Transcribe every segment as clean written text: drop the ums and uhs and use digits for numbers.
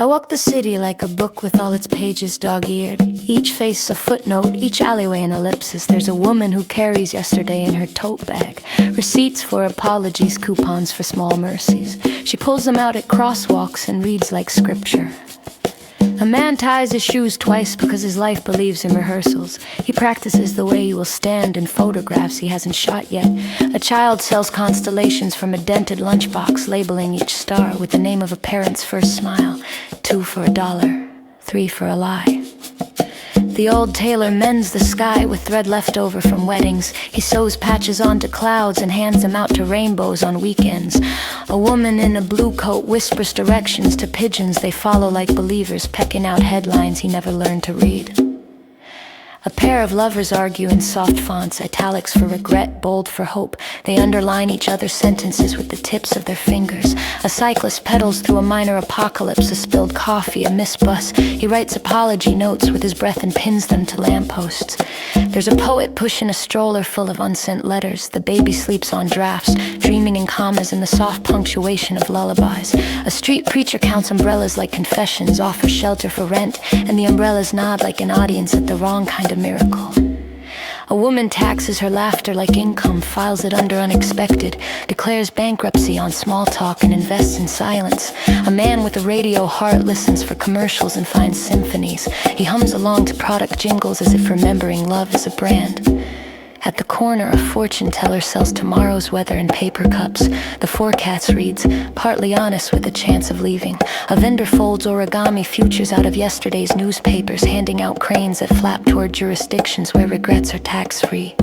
I walk the city like a book with all its pages dog-eared. Each face a footnote, each alleyway an ellipsis. There's a woman who carries yesterday in her tote bag receipts for apologies, coupons for small mercies. She pulls them out at crosswalks and reads like scripture. A man ties his shoes twice because his life believes in rehearsals. He practices the way he will stand in photographs he hasn't shot yet. A child sells constellations from a dented lunchbox, labeling each star with the name of a parent's first smile. 2 for $1, 3 for a lie. The old tailor mends the sky with thread left over from weddings. He sews patches onto clouds and hands them out to rainbows on weekends. A woman in a blue coat whispers directions to pigeons. They follow like believers, pecking out headlines he never learned to read. A pair of lovers argue in soft fonts, italics for regret, bold for hope. They underline each other's sentences with the tips of their fingers. A cyclist pedals through a minor apocalypse, a spilled coffee, a missed bus. He writes apology notes with his breath and pins them to lampposts. There's a poet pushing a stroller full of unsent letters. The baby sleeps on drafts, dreaming in commas in the soft punctuation of lullabies. A street preacher counts umbrellas like confessions, offers shelter for rent, and the umbrellas nod like an audience at the wrong kind of miracle. A woman taxes her laughter like income, files it under unexpected, declares bankruptcy on small talk and invests in silence. A man with a radio heart listens for commercials and finds symphonies. He hums along to product jingles as if remembering love is a brand. At the corner, a fortune teller sells tomorrow's weather in paper cups. The forecast reads, partly honest with a chance of leaving. A vendor folds origami futures out of yesterday's newspapers, handing out cranes that flap toward jurisdictions where regrets are tax-free.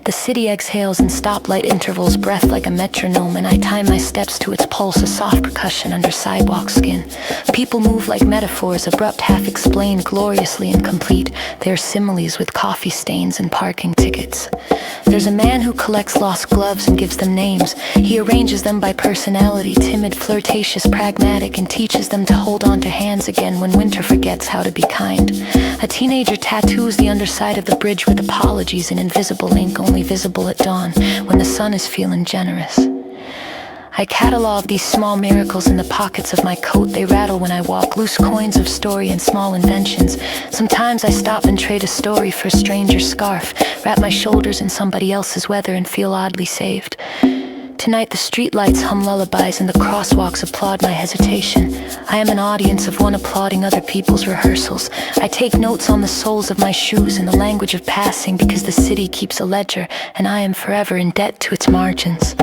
The city exhales in stoplight intervals, breath like a metronome, and I time my steps to its pulse, a soft percussion under sidewalk skin. People move like metaphors, abrupt, half-explained, gloriously incomplete. They are similes with coffee stains and parking tickets. There's a man who collects lost gloves and gives them names. He arranges them by personality, timid, flirtatious, pragmatic, and teaches them to hold on to hands again when winter forgets how to be kind. A teenager tattoos the underside of the bridge with apologies in invisible ink, only visible at dawn when the sun is feeling generous. I catalog these small miracles in the pockets of my coat. They rattle when I walk, loose coins of story and small inventions. Sometimes I stop and trade a story for a stranger's scarf, wrap my shoulders in somebody else's weather and feel oddly saved. Tonight the streetlights hum lullabies and the crosswalks applaud my hesitation. I am an audience of one applauding other people's rehearsals. I take notes on the soles of my shoes in the language of passing because the city keeps a ledger and I am forever in debt to its margins.